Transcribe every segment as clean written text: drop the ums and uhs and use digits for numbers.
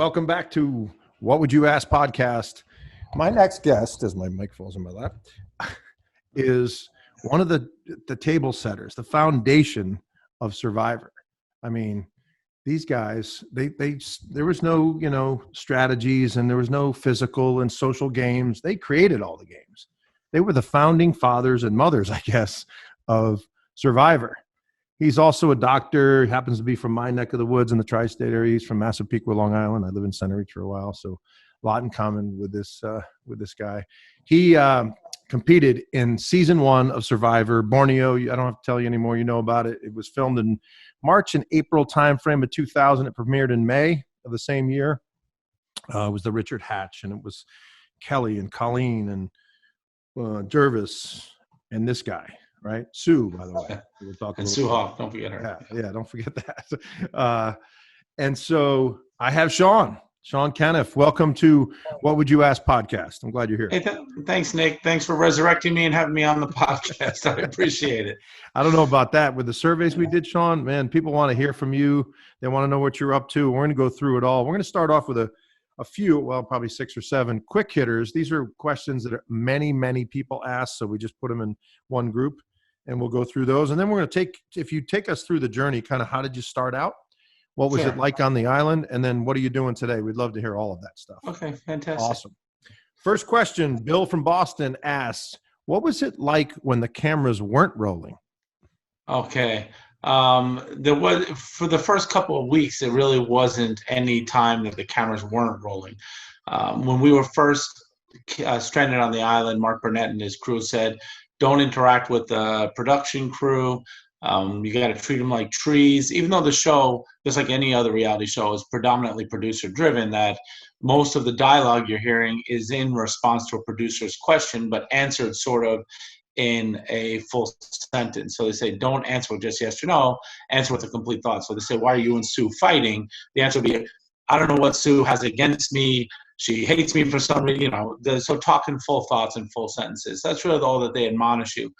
welcome back to What Would You Ask podcast. My next guest, as my mic falls in my lap, is one of the table setters, the foundation of Survivor. I mean, these guys, they there was no, strategies, and there was no physical and social games. They created all the games. They were the founding fathers and mothers, I guess, of Survivor. He's also a doctor. He happens to be from my neck of the woods in the tri-state area. He's from Massapequa, Long Island. I lived in Center Reach for a while, so a lot in common with this guy. He competed in season 1 of Survivor, Borneo. I don't have to tell you anymore. You know about it. It was filmed in March and April timeframe of 2000. It premiered in May of the same year. It was the Richard Hatch, and it was Kelly and Colleen and Jervis and this guy. Right, Sue, by the way. We'll talk and Sue Hawk, don't forget her. Yeah, don't forget that. And so I have Sean Kenniff. Welcome to What Would You Ask podcast. I'm glad you're here. Hey, thanks, Nick. Thanks for resurrecting me and having me on the podcast. I appreciate it. I don't know about that. With the surveys we did, Sean, man, people want to hear from you. They want to know what you're up to. We're going to go through it all. We're going to start off with a few, well, probably 6 or 7 quick hitters. These are questions that many people ask, so we just put them in one group. And we'll go through those. And then we're going to if you take us through the journey, kind of how did you start out? What was it like on the island? And then what are you doing today? We'd love to hear all of that stuff. Okay, fantastic. Awesome. First question, Bill from Boston asks, what was it like when the cameras weren't rolling? Okay. There was, for the first couple of weeks, there really wasn't any time that the cameras weren't rolling. When we were first stranded on the island, Mark Burnett and his crew said, don't interact with the production crew. You got to treat them like trees. Even though the show, just like any other reality show, is predominantly producer-driven, that most of the dialogue you're hearing is in response to a producer's question, but answered sort of in a full sentence. So they say, don't answer with just yes or no, answer with a complete thought. So they say, why are you and Sue fighting? The answer would be, I don't know what Sue has against me. She hates me for some reason, so talking full thoughts and full sentences. That's really all that they admonish you.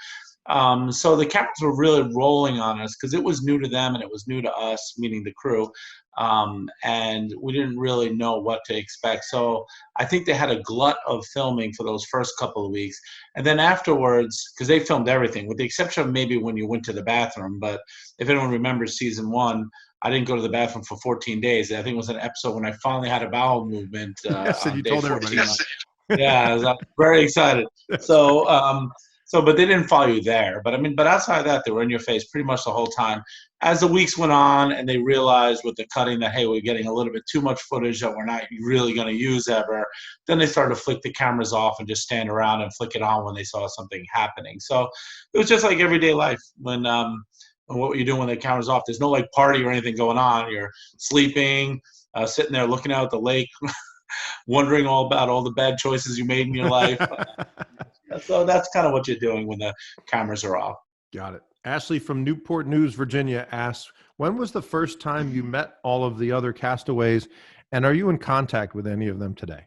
So the cameras were really rolling on us because it was new to them and it was new to us, meaning the crew. And we didn't really know what to expect. So I think they had a glut of filming for those first couple of weeks. And then afterwards, because they filmed everything, with the exception of maybe when you went to the bathroom. But if anyone remembers season 1, I didn't go to the bathroom for 14 days. I think it was an episode when I finally had a bowel movement. Yes, and you told everybody. Yeah, I was very excited. So, but they didn't follow you there. But outside of that, they were in your face pretty much the whole time. As the weeks went on and they realized with the cutting that, hey, we're getting a little bit too much footage that we're not really going to use ever, then they started to flick the cameras off and just stand around and flick it on when they saw something happening. So it was just like everyday life when what were you doing when the camera's off? There's no like party or anything going on. You're sleeping, sitting there looking out at the lake, wondering all about all the bad choices you made in your life. So that's kind of what you're doing when the cameras are off. Got it. Ashley from Newport News, Virginia asks, when was the first time you met all of the other castaways, and are you in contact with any of them today?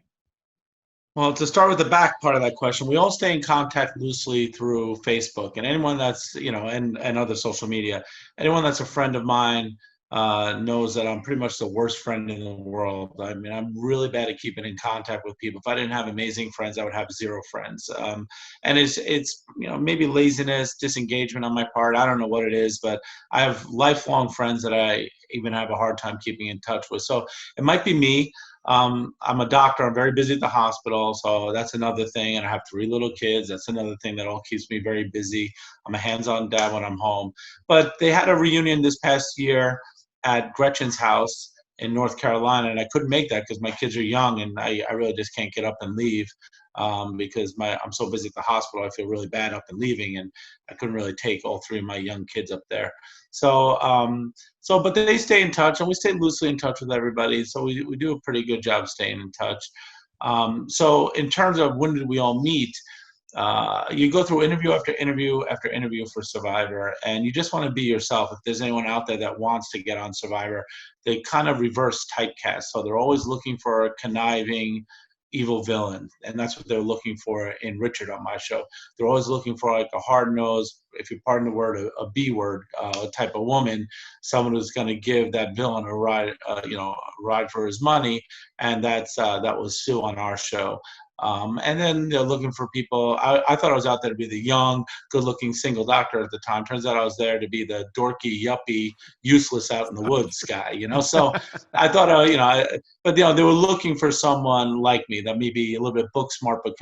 Well, to start with the back part of that question, we all stay in contact loosely through Facebook, and anyone that's, and other social media, anyone that's a friend of mine knows that I'm pretty much the worst friend in the world. I mean, I'm really bad at keeping in contact with people. If I didn't have amazing friends, I would have 0 friends. And it's maybe laziness, disengagement on my part. I don't know what it is, but I have lifelong friends that I even have a hard time keeping in touch with. So it might be me. I'm a doctor. I'm very busy at the hospital, so that's another thing. And I have 3 little kids. That's another thing that all keeps me very busy. I'm a hands-on dad when I'm home. But they had a reunion this past year at Gretchen's house in North Carolina, and I couldn't make that because my kids are young, and I really just can't get up and leave because I'm so busy at the hospital. I feel really bad up and leaving, and I couldn't really take all 3 of my young kids up there. So, but they stay in touch, and we stay loosely in touch with everybody. So we do a pretty good job staying in touch. So in terms of when did we all meet, you go through interview after interview after interview for Survivor, and you just want to be yourself. If there's anyone out there that wants to get on Survivor, they kind of reverse typecast. So they're always looking for a conniving, evil villain, and that's what they're looking for in Richard on my show. They're always looking for like a hard-nosed, if you pardon the word, a B word type of woman, someone who's going to give that villain a ride, a ride for his money, and that was Sue on our show. And then they're looking for people. I thought I was out there to be the young, good-looking single doctor at the time. Turns out I was there to be the dorky, yuppie, useless out in the woods guy. So I thought, but they were looking for someone like me that may be a little bit book smart, but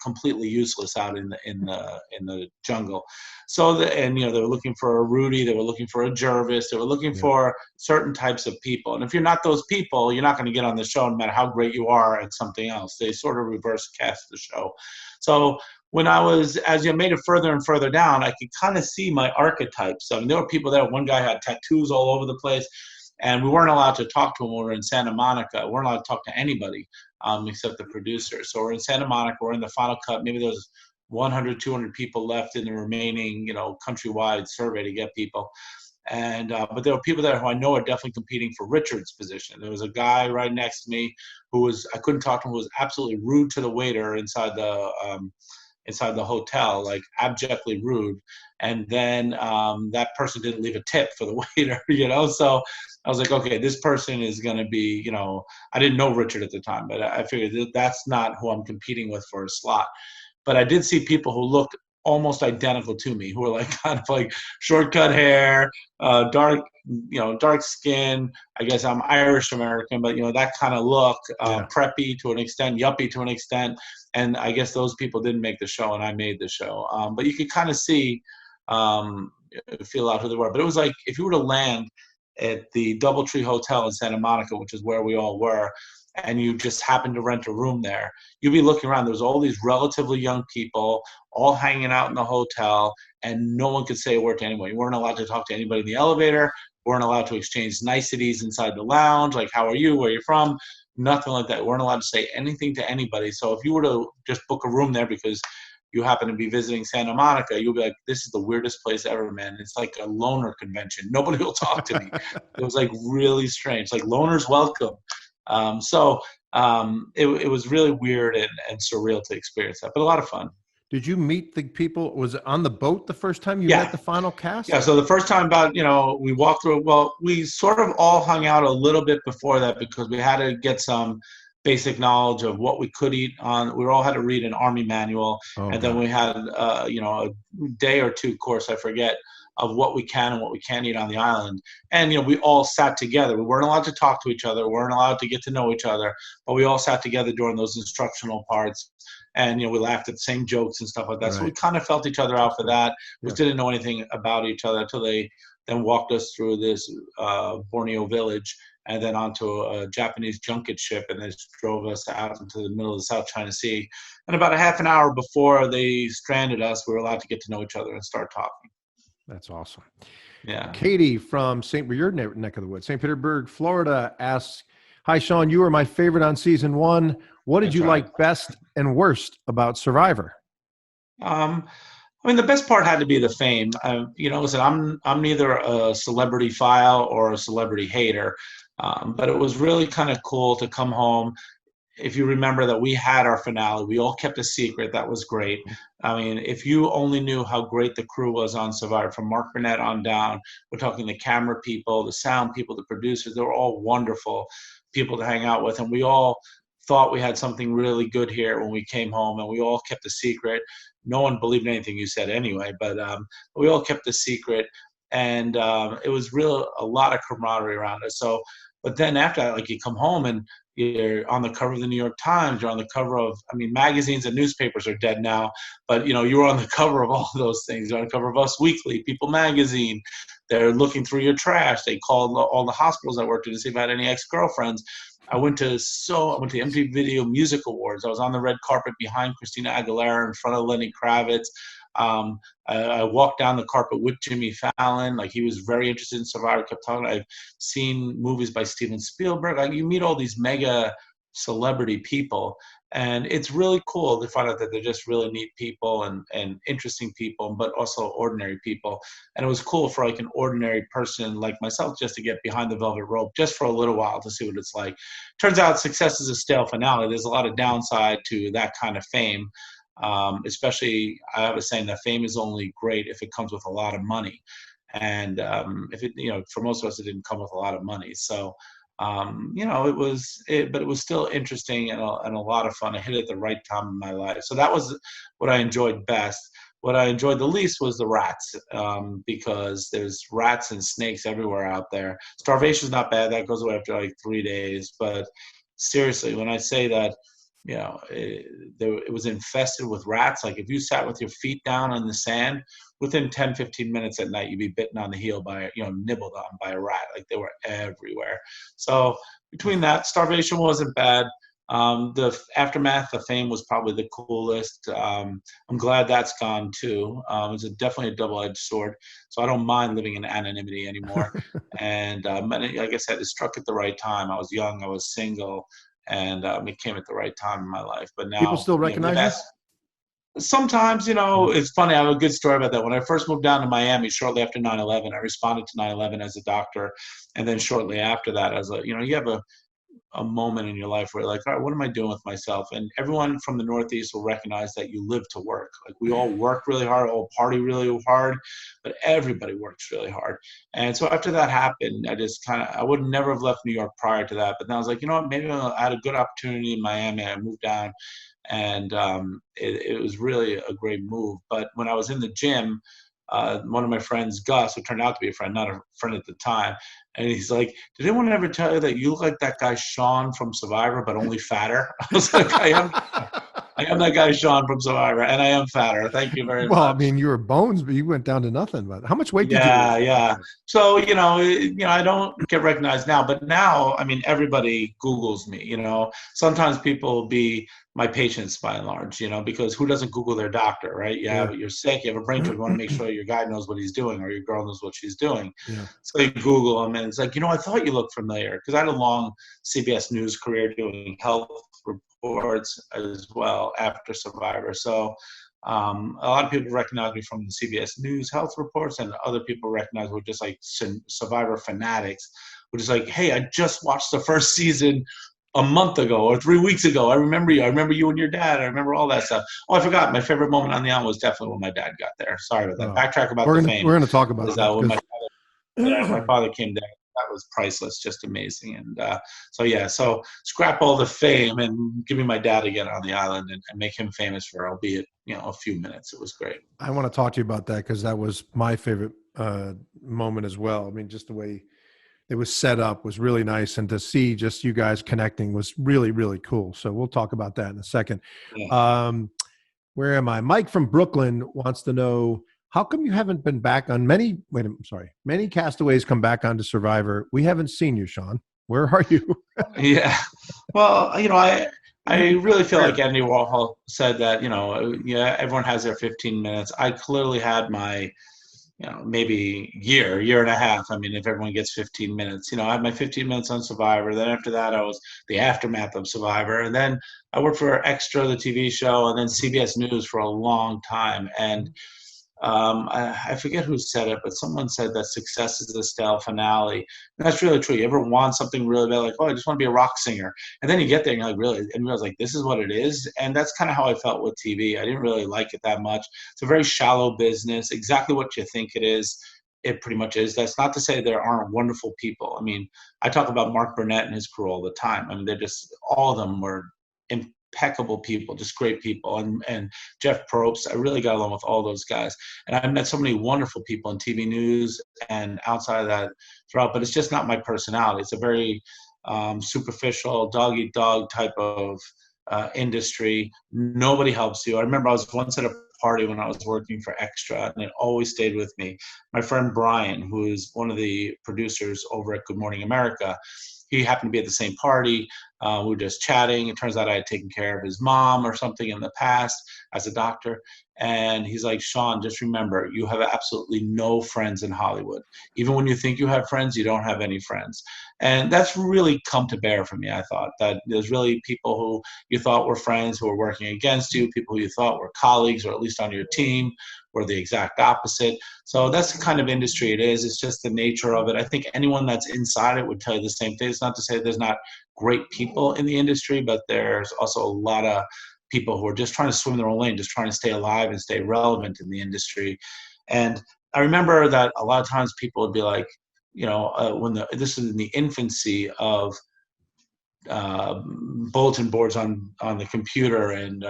completely useless out in the jungle. So they were looking for a Rudy, they were looking for a Jervis, they were looking for certain types of people. And if you're not those people, you're not going to get on the show no matter how great you are at something else. They sort of reverse cast the show. So when as you made it further and further down, I could kind of see my archetypes. I mean, there were people there. One guy had tattoos all over the place, and we weren't allowed to talk to him when we were in Santa Monica. We weren't allowed to talk to anybody except the producer. So we're in Santa Monica. We're in the final cut. Maybe there was 100, 200 people left in the remaining, countrywide survey to get people. And but there were people there who I know are definitely competing for Richard's position. There was a guy right next to me I couldn't talk to him, who was absolutely rude to the waiter inside the hotel, like abjectly rude. And then that person didn't leave a tip for the waiter, So I was like, okay, this person is going to be, I didn't know Richard at the time, but I figured that's not who I'm competing with for a slot. But I did see people who looked almost identical to me, who were like kind of like short-cut hair, dark skin. I guess I'm Irish American, but that kind of look, preppy to an extent, yuppie to an extent. And I guess those people didn't make the show, and I made the show. But you could kind of see, feel out who they were. But it was like if you were to land at the DoubleTree Hotel in Santa Monica, which is where we all were, and you just happened to rent a room there, you'd be looking around. There was all these relatively young people all hanging out in the hotel, and no one could say a word to anyone. You weren't allowed to talk to anybody in the elevator, weren't allowed to exchange niceties inside the lounge, like how are you, where are you from, nothing like that. We weren't allowed to say anything to anybody. So if you were to just book a room there because you happen to be visiting Santa Monica, you'll be like, this is the weirdest place ever, man. It's like a loner convention. Nobody will talk to me. It was like really strange, like loners welcome. It was really weird and surreal to experience that, but a lot of fun. Did you meet the people? Was it on the boat the first time you met the final cast? Yeah. So the first time we walked through, we sort of all hung out a little bit before that because we had to get some basic knowledge of what we could eat we all had to read an Army manual. Then we had, a day or two course, I forget, of what we can and what we can't eat on the island. And, we all sat together. We weren't allowed to talk to each other. We weren't allowed to get to know each other, but we all sat together during those instructional parts. And, we laughed at the same jokes and stuff like that. Right. So we kind of felt each other out for that. We didn't know anything about each other until they then walked us through this Borneo village and then onto a Japanese junket ship, and they drove us out into the middle of the South China Sea. And about a half an hour before they stranded us, we were allowed to get to know each other and start talking. That's awesome. Yeah. Katie from your neck of the woods, St. Petersburg, Florida, asks, hi, Sean, you were my favorite on season 1. What did you like best and worst about Survivor? The best part had to be the fame. Listen, I'm neither a celebrity file or a celebrity hater, but it was really kind of cool to come home. If you remember that we had our finale, we all kept a secret. That was great. If you only knew how great the crew was on Survivor, from Mark Burnett on down, we're talking the camera people, the sound people, the producers, they were all wonderful people to hang out with. And we all thought we had something really good here when we came home, and we all kept a secret. No one believed anything you said anyway, but we all kept a secret. And it was a lot of camaraderie around us. So, but then after that, like you come home and you're on the cover of the New York Times, you're on the cover of, magazines and newspapers are dead now, but you were on the cover of all those things. You're on the cover of Us Weekly, People Magazine. They're looking through your trash. They called all the hospitals I worked in to see if I had any ex-girlfriends. I went to the MTV Video Music Awards. I was on the red carpet behind Christina Aguilera in front of Lenny Kravitz. I walked down the carpet with Jimmy Fallon. Like, he was very interested in Survivor, kept talking. I've seen movies by Steven Spielberg. You meet all these mega celebrity people, And it's really cool to find out that they're just really neat people and interesting people, but also ordinary people. And it was cool for like an ordinary person like myself just to get behind the velvet rope just for a little while to see what it's like. Turns out success is a stale finale. There's a lot of downside to that kind of fame. Especially, I have a saying that fame is only great if it comes with a lot of money. And if it, for most of us, it didn't come with a lot of money. So, but it was still interesting and a lot of fun. I hit it at the right time in my life. So that was what I enjoyed best. What I enjoyed the least was the rats, because there's rats and snakes everywhere out there. Starvation's not bad. That goes away after like 3 days. But seriously, when I say that, it was infested with rats. Like if you sat with your feet down on the sand, within 10, 15 minutes at night, you'd be bitten on the heel by, nibbled on by a rat. Like they were everywhere. So between that, starvation wasn't bad. The aftermath, the fame was probably the coolest. I'm glad that's gone too. It's definitely a double-edged sword. So I don't mind living in anonymity anymore. And like I said, it struck at the right time. I was young, I was single, and it came at the right time in my life. But now People still recognize you? Sometimes, it's funny. I have a good story about that. When I first moved down to Miami shortly after 9/11, I responded to 9/11 as a doctor. And then shortly after that, as you have a moment in your life where you're like, all right, what am I doing with myself? And everyone from the Northeast will recognize that you live to work. Like we all work really hard, all party really hard, but everybody works really hard. And so after that happened, I would never have left New York prior to that. But then I was like, you know what, maybe I had a good opportunity in Miami. I moved down, and it was really a great move. But when I was in the gym, one of my friends, Gus, who turned out to be a friend, not a friend at the time, and he's like, "Did anyone ever tell you that you look like that guy Sean from Survivor, but only fatter?" I was like, "I am that guy Sean from Survivor, and I am fatter. Thank you very Well, I much." mean, you were bones, but you went down to nothing. But how much weight did you Yeah, lose? yeah. So, I don't get recognized now, but now, I mean, everybody Googles me, Sometimes people will be my patients by and large, because who doesn't Google their doctor, right? Yeah. You're sick, you have a brain tumor, you want to make sure your guy knows what he's doing or your girl knows what she's doing. Yeah. So you Google them, and it's like, I thought you looked familiar, because I had a long CBS News career doing health reports as well after Survivor. So, a lot of people recognize me from the CBS News health reports, and other people recognize we're just like Survivor fanatics. We're just like, hey, I just watched the first season a month ago or 3 weeks ago. I remember you. I remember you and your dad. I remember all that stuff. Oh, I forgot. My favorite moment on the island was definitely when my dad got there. Sorry about that. Backtrack about the fame. We're gonna talk about Is that when because my father came down. That was priceless, just amazing. And so scrap all the fame and give me my dad again on the island and make him famous for, albeit, a few minutes. It was great. I want to talk to you about that because that was my favorite moment as well. I mean, just the way it was set up was really nice, and to see just you guys connecting was really, really cool. So we'll talk about that in a second. Yeah. Where am I? Mike from Brooklyn wants to know, how come you haven't been back on many castaways come back onto Survivor? We haven't seen you, Sean. Where are you? Yeah. Well, I really feel like Andy Warhol said that, everyone has their 15 minutes. I clearly had my, maybe year and a half. I mean, if everyone gets 15 minutes, I had my 15 minutes on Survivor. Then after that, I was the aftermath of Survivor. And then I worked for Extra, the TV show, and then CBS News for a long time. And I forget who said it, but someone said that success is the stale finale. And that's really true. You ever want something really bad, like, oh, I just want to be a rock singer. And then you get there and you're like, really? And you realize, like, this is what it is. And that's kind of how I felt with TV. I didn't really like it that much. It's a very shallow business, exactly what you think it is. It pretty much is. That's not to say there aren't wonderful people. I mean, I talk about Mark Burnett and his crew all the time. I mean, all of them were impeccable people, just great people. And Jeff Probst, I really got along with all those guys. And I met so many wonderful people in TV news and outside of that throughout, but it's just not my personality. It's a very superficial, dog-eat-dog type of industry. Nobody helps you. I remember I was once at a party when I was working for Extra, and it always stayed with me. My friend Brian, who is one of the producers over at Good Morning America, he happened to be at the same party. We were just chatting. It turns out I had taken care of his mom or something in the past as a doctor. And he's like, Sean, just remember, you have absolutely no friends in Hollywood. Even when you think you have friends, you don't have any friends. And that's really come to bear for me. I thought that there's really people who you thought were friends who are working against you, people who you thought were colleagues or at least on your team were the exact opposite. So that's the kind of industry it is. It's just the nature of it. I think anyone that's inside it would tell you the same thing. It's not to say there's not great people in the industry, but there's also a lot of people who are just trying to swim their own lane, just trying to stay alive and stay relevant in the industry. And I remember that a lot of times people would be like, this was in the infancy of bulletin boards on the computer, and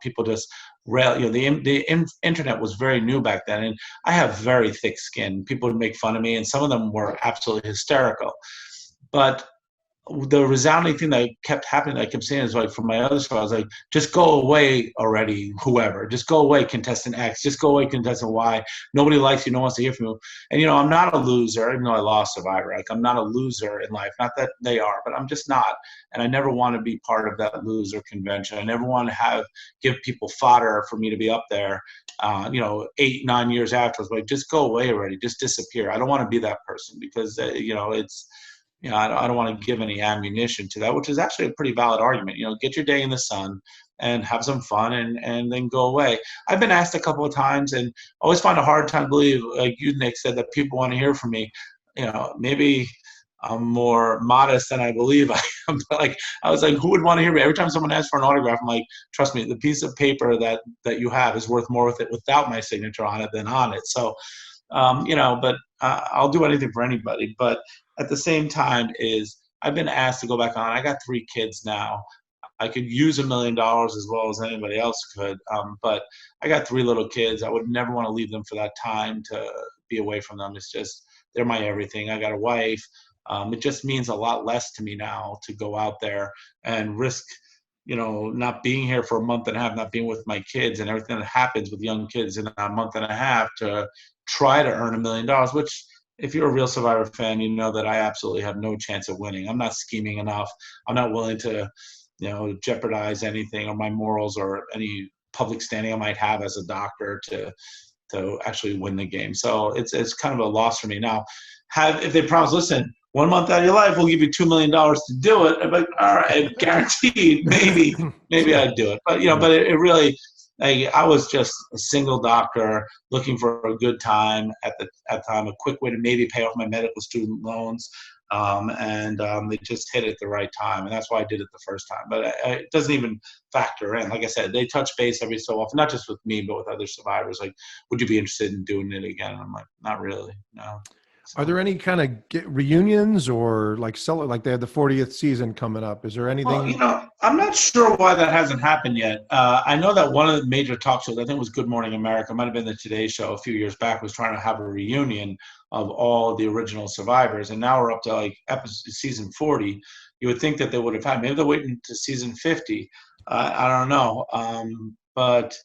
people just the internet was very new back then, and I have very thick skin. People would make fun of me, and some of them were absolutely hysterical. But the resounding thing that kept happening, I kept saying, is like from my other show, I was like, just go away already, whoever. Just go away, contestant X. Just go away, contestant Y. Nobody likes you. No one wants to hear from you. And, I'm not a loser, even though I lost Survivor. Like, I'm not a loser in life. Not that they are, but I'm just not. And I never want to be part of that loser convention. I never want to give people fodder for me to be up there, 8, 9 years after. I was like, just go away already. Just disappear. I don't want to be that person because, it's, I don't want to give any ammunition to that, which is actually a pretty valid argument. Get your day in the sun and have some fun and then go away. I've been asked a couple of times, and I always find a hard time to believe, like you, Nick, said, that people want to hear from me. Maybe I'm more modest than I believe I am. Like, I was like, who would want to hear me? Every time someone asks for an autograph, I'm like, trust me, the piece of paper that you have is worth more with it without my signature on it than on it. So, but I'll do anything for anybody. But at the same time I've been asked to go back on. I got 3 kids now. I could use $1 million as well as anybody else could. But I got 3 little kids. I would never want to leave them for that time to be away from them. It's just, they're my everything. I got a wife. It just means a lot less to me now to go out there and risk, not being here for a month and a half, not being with my kids and everything that happens with young kids in a month and a half to try to earn $1 million, which, if you're a real Survivor fan, you know that I absolutely have no chance of winning. I'm not scheming enough. I'm not willing to, jeopardize anything or my morals or any public standing I might have as a doctor to actually win the game. So it's kind of a loss for me. Now, if they promise, listen, 1 month out of your life, we'll give you $2 million to do it, I'm like, all right, guaranteed, maybe I'd do it. But, but it really, I was just a single doctor looking for a good time at the time, a quick way to maybe pay off my medical student loans. They just hit it the right time. And that's why I did it the first time. But it doesn't even factor in. Like I said, they touch base every so often, not just with me, but with other survivors. Like, would you be interested in doing it again? And I'm like, not really, no. So. Are there any kind of reunions or like they had the 40th season coming up? Is there anything? Well, I'm not sure why that hasn't happened yet. I know that one of the major talk shows, I think it was Good Morning America, might have been the Today Show a few years back, was trying to have a reunion of all the original survivors. And now we're up to like season 40. You would think that they would have had, maybe they're waiting to season 50. I don't know. But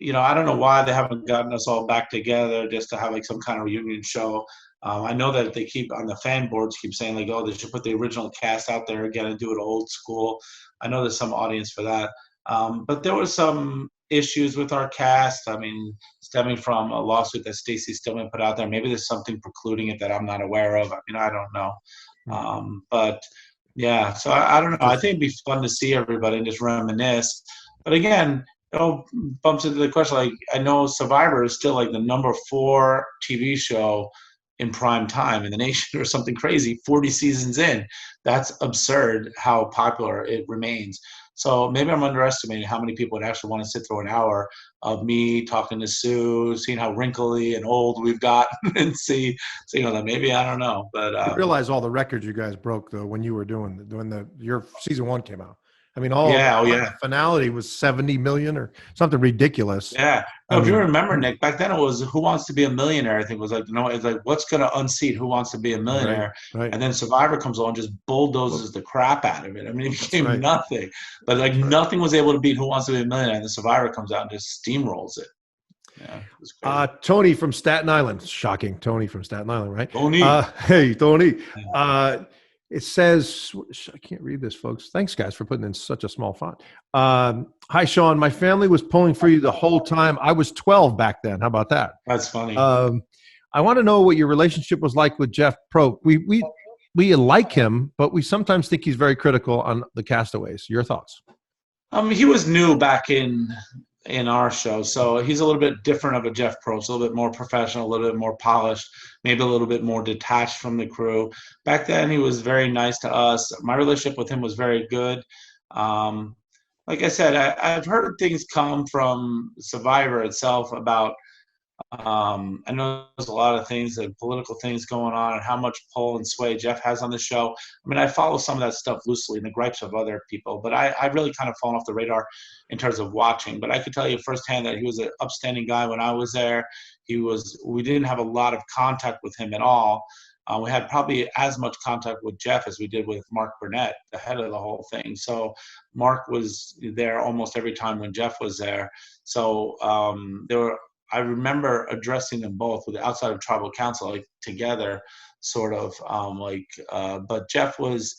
I don't know why they haven't gotten us all back together just to have like some kind of reunion show. I know that they keep on the fan boards keep saying like, oh, they should put the original cast out there again and do it old school. I know there's some audience for that. But there was some issues with our cast. I mean, stemming from a lawsuit that Stacey Stillman put out there. Maybe there's something precluding it that I'm not aware of. I mean, I don't know. But yeah, so I don't know. I think it'd be fun to see everybody and just reminisce. But again, bumps into the question, like, I know Survivor is still like the number 4 TV show in prime time in the nation or something crazy, 40 seasons in. That's absurd how popular it remains. So maybe I'm underestimating how many people would actually want to sit through an hour of me talking to Sue, seeing how wrinkly and old we've got, and see that maybe, I don't know. But you realize all the records you guys broke though when you were doing your season 1 came out. I mean, the finality was 70 million or something ridiculous. Yeah. No, if you remember, Nick, back then it was Who Wants to Be a Millionaire. I think it was like, it's like, what's going to unseat Who Wants to Be a Millionaire? Right. And then Survivor comes along and just bulldozes the crap out of it. I mean, it became nothing. But like nothing was able to beat Who Wants to Be a Millionaire. And the Survivor comes out and just steamrolls it. Yeah, it was crazy. Tony from Staten Island. Shocking. Tony from Staten Island, right? Tony. Hey, Tony. It says, I can't read this, folks. Thanks, guys, for putting in such a small font. Hi, Sean. My family was pulling for you the whole time. I was 12 back then. How about that? That's funny. I want to know what your relationship was like with Jeff Probst. We like him, but we sometimes think he's very critical on the Castaways. Your thoughts? He was new back in our show, so he's a little bit different of a Jeff Probst, a little bit more professional, a little bit more polished, maybe a little bit more detached from the crew. Back then, he was very nice to us. My relationship with him was very good. Like I said, I've heard things come from Survivor itself about. I know there's a lot of things, political things going on, and how much pull and sway Jeff has on the show. I mean, I follow some of that stuff loosely and the gripes of other people, but I really kind of fallen off the radar in terms of watching. But I could tell you firsthand that he was an upstanding guy when I was there. We didn't have a lot of contact with him at all. We had probably as much contact with Jeff as we did with Mark Burnett, the head of the whole thing. So Mark was there almost every time when Jeff was there. So I remember addressing them both with the outside of tribal council, like together, sort of but Jeff was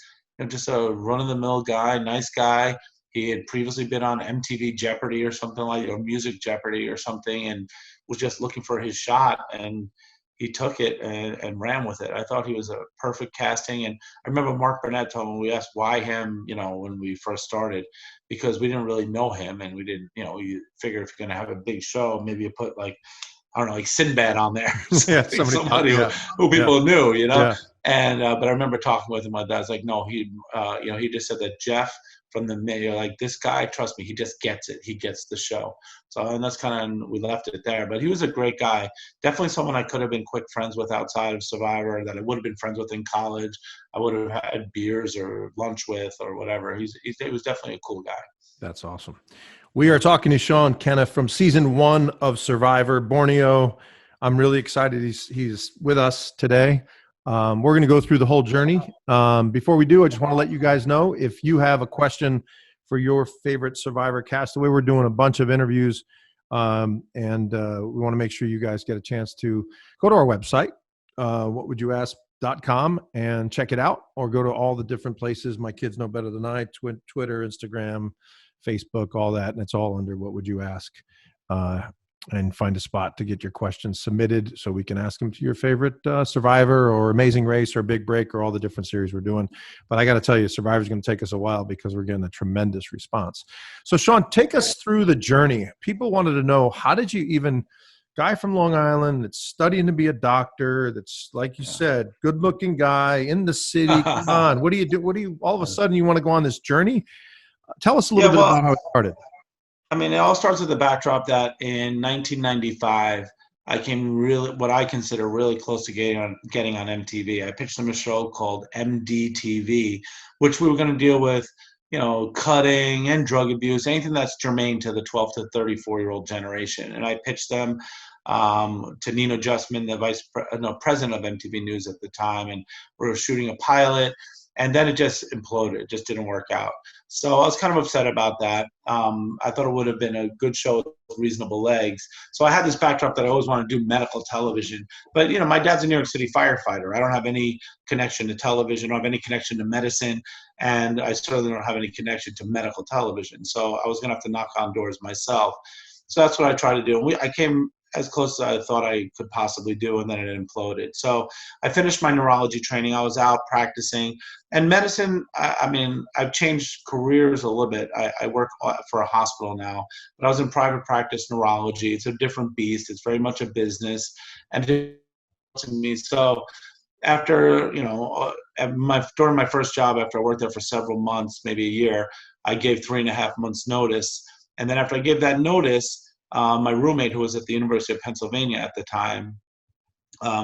just a run-of-the-mill guy, nice guy. He had previously been on MTV Jeopardy or something or Music Jeopardy or something, and was just looking for his shot. And he took it and ran with it. I thought he was a perfect casting. And I remember Mark Burnett told me, we asked why him, when we first started, because we didn't really know him, and we didn't, you figure if you're going to have a big show, maybe you put like Sinbad on there, somebody who people knew, Yeah. And but I remember talking with him like that. I was like, no, he just said that Jeff from the mayor, like, this guy, trust me, he just gets it. He gets the show. So, and that's kind of, we left it there. But he was a great guy. Definitely someone I could have been quick friends with outside of Survivor, that I would have been friends with in college. I would have had beers or lunch with or whatever. He was definitely a cool guy. That's awesome. We are talking to Sean Kenniff from season 1 of Survivor Borneo. I'm really excited he's with us today. We're going to go through the whole journey. Before we do, I just want to let you guys know, if you have a question for your favorite Survivor castaway, we're doing a bunch of interviews, and we want to make sure you guys get a chance to go to our website, whatwouldyoask.com, and check it out, or go to all the different places. My kids know better than I. Twitter, Instagram, Facebook, all that, and it's all under What Would You Ask, and find a spot to get your questions submitted so we can ask them to your favorite Survivor or Amazing Race or Big Break or all the different series we're doing. But I got to tell you, Survivor's going to take us a while because we're getting a tremendous response. So Sean, take us through the journey. People wanted to know, how did you even, guy from Long Island that's studying to be a doctor, that's, like you said, good looking guy in the city, come on, what do you do? All of a sudden you want to go on this journey? Tell us a little bit about how it started. I mean, it all starts with the backdrop that in 1995, I came what I consider really close to getting on MTV. I pitched them a show called MDTV, which we were going to deal with, cutting and drug abuse, anything that's germane to the 12 to 34-year-old generation. And I pitched them to Nino Justman, the president of MTV News at the time, and we were shooting a pilot. And then it just imploded. It just didn't work out. So I was kind of upset about that. I thought it would have been a good show with reasonable legs. So I had this backdrop that I always wanted to do medical television. But, my dad's a New York City firefighter. I don't have any connection to television. I don't have any connection to medicine. And I certainly don't have any connection to medical television. So I was going to have to knock on doors myself. So that's what I tried to do. I came as close as I thought I could possibly do, and then it imploded. So I finished my neurology training. I was out practicing. And medicine, I've changed careers a little bit. I work for a hospital now, but I was in private practice neurology. It's a different beast. It's very much a business. And to me, so after, during my first job, after I worked there for several months, maybe a year, I gave 3.5 months notice. And then after I gave that notice, my roommate, who was at the University of Pennsylvania at the time,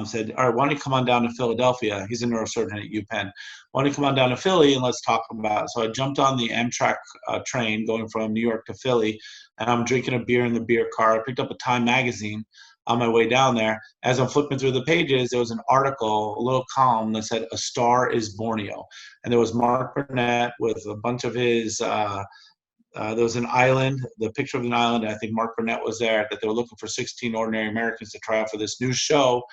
said, all right, why don't you come on down to Philadelphia? He's a neurosurgeon at UPenn. Why don't you come on down to Philly and let's talk about it? So I jumped on the Amtrak train going from New York to Philly, and I'm drinking a beer in the beer car. I picked up a Time magazine on my way down there. As I'm flipping through the pages, there was an article, a little column that said, "A Star is Borneo." And there was Mark Burnett with a bunch of his there was an island, the picture of an island, and I think Mark Burnett was there, that they were looking for 16 ordinary Americans to try out for this new show.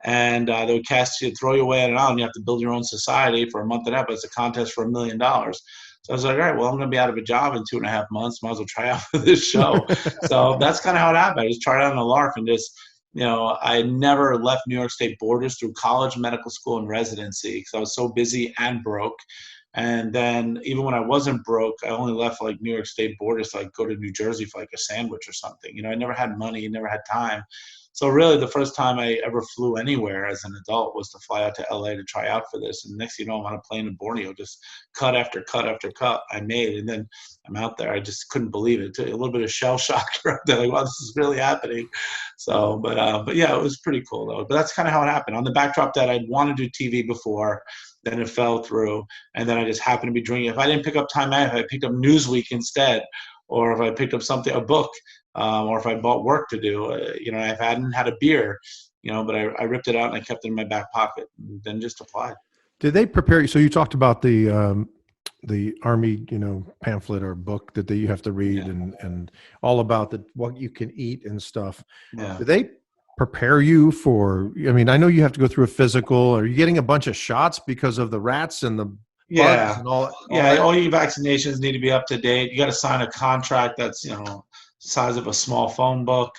and they would cast you, throw you away at an island. You have to build your own society for a month and a half, but it's a contest for $1 million. So I was like, all right, well, I'm going to be out of a job in 2.5 months. Might as well try out for this show. So that's kind of how it happened. I just tried out on a lark and just, I never left New York State borders through college, medical school, and residency because I was so busy and broke. And then even when I wasn't broke, I only left like New York State borders to like go to New Jersey for like a sandwich or something. I never had money, never had time. So really the first time I ever flew anywhere as an adult was to fly out to LA to try out for this. And next thing you know, I'm on a plane in Borneo, just cut after cut after cut I made. And then I'm out there. I just couldn't believe it. A little bit of shell shock right there. Like, wow, this is really happening. So, but yeah, it was pretty cool though. But that's kind of how it happened. On the backdrop that I'd wanted to do TV before, then it fell through. And then I just happened to be drinking. If I didn't pick up Time Out, if I picked up Newsweek instead, or if I picked up a book, or if I bought work to do, if I hadn't had a beer, but I ripped it out and I kept it in my back pocket and then just applied. Did they prepare you? So you talked about the Army, pamphlet or book that you have to read and all about what you can eat and stuff. Yeah. Do they prepare you for, I know you have to go through a physical. Are you getting a bunch of shots because of the rats and the bugs and all that? All your vaccinations need to be up to date. You got to sign a contract that's, size of a small phone book.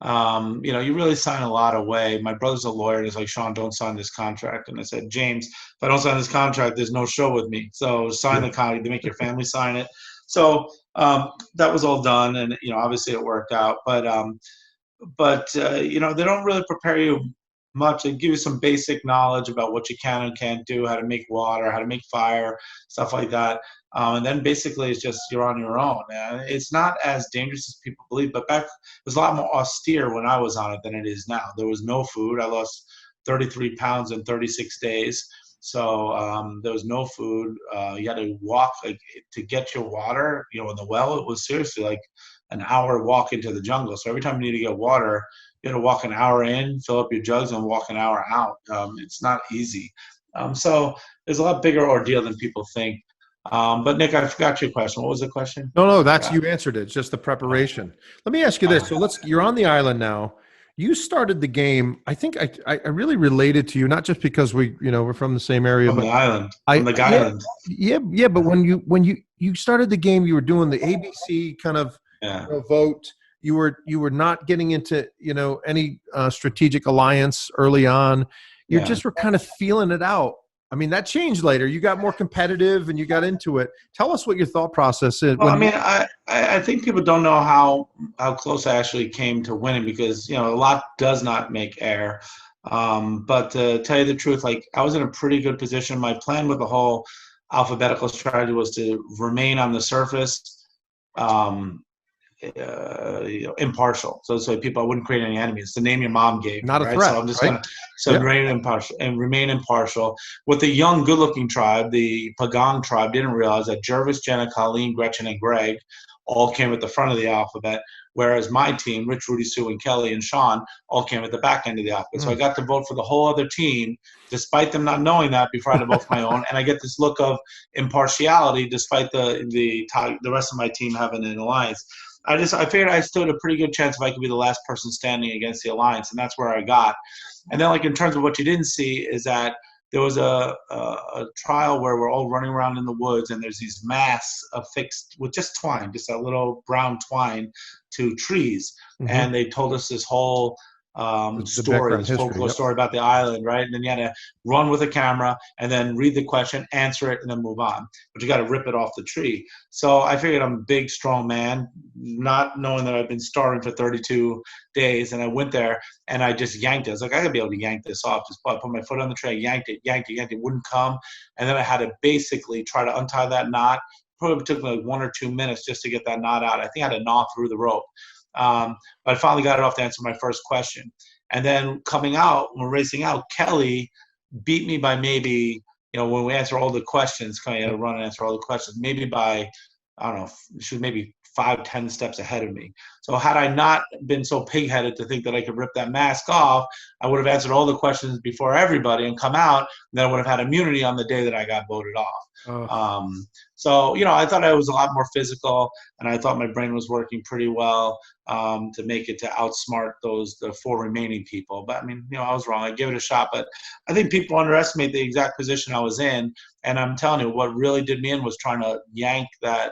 You really sign a lot away. My brother's a lawyer and he's like, Sean, don't sign this contract. And I said, James, if I don't sign this contract, there's no show with me. So sign the contract. They make your family sign it. So that was all done. And, obviously it worked out. But they don't really prepare you much. They give you some basic knowledge about what you can and can't do, how to make water, how to make fire, stuff like that. And then basically it's just you're on your own. It's not as dangerous as people believe, but back it was a lot more austere when I was on it than it is now. There was no food. I lost 33 pounds in 36 days. So there was no food. You had to walk to get your water, in the well. It was seriously like an hour walk into the jungle. So every time you need to get water, you had to walk an hour in, fill up your jugs, and walk an hour out. It's not easy. So there's a lot bigger ordeal than people think. But Nick, I forgot your question. What was the question? No, that's you answered it. It's just the preparation. Let me ask you this. So you're on the island now. You started the game. I think I really related to you, not just because we're from the same area. From the island. From the island. Yeah. But when you started the game, you were doing the ABC kind of vote. You were not getting into any strategic alliance early on. You just were kind of feeling it out. That changed later. You got more competitive and you got into it. Tell us what your thought process is. Well, I think people don't know how close I actually came to winning because, a lot does not make air. But to tell you the truth, I was in a pretty good position. My plan with the whole alphabetical strategy was to remain on the surface, impartial. So people, I wouldn't create any enemies. It's the name your mom gave. Not a right? threat. So I'm just going to remain impartial. With the young, good-looking tribe, the Pagong tribe, didn't realize that Jervis, Jenna, Colleen, Gretchen, and Greg all came at the front of the alphabet, whereas my team, Rich, Rudy, Sue, and Kelly, and Sean, all came at the back end of the alphabet. So I got to vote for the whole other team, despite them not knowing that before I had to vote for my own. And I get this look of impartiality, despite the rest of my team having an alliance. I figured I stood a pretty good chance if I could be the last person standing against the alliance, and that's where I got. And then, in terms of what you didn't see, is that there was a trial where we're all running around in the woods, and there's these masks affixed with just twine, just a little brown twine to trees, and they told us this whole story, this folklore story about the island, right? And then you had to run with a camera and then read the question, answer it, and then move on. But you got to rip it off the tree. So I figured I'm a big, strong man, not knowing that I've been starving for 32 days. And I went there and I just yanked it. I was like, I got to be able to yank this off. Just put my foot on the tray, yanked it. It wouldn't come. And then I had to basically try to untie that knot. Probably took me 1 or 2 minutes just to get that knot out. I think I had to gnaw through the rope. But I finally got it off to answer my first question. And then coming out, when we're racing out, Kelly beat me by maybe, when we answer all the questions, kind of had to run and answer all the questions, maybe by, I don't know, she was maybe 5-10 steps ahead of me. So had I not been so pig-headed to think that I could rip that mask off, I would have answered all the questions before everybody and come out, and then I would have had immunity on the day that I got voted off. So, I thought I was a lot more physical, and I thought my brain was working pretty well to make it to outsmart the 4 remaining people. But I mean, I was wrong. I gave it a shot, but I think people underestimate the exact position I was in. And I'm telling you, what really did me in was trying to yank the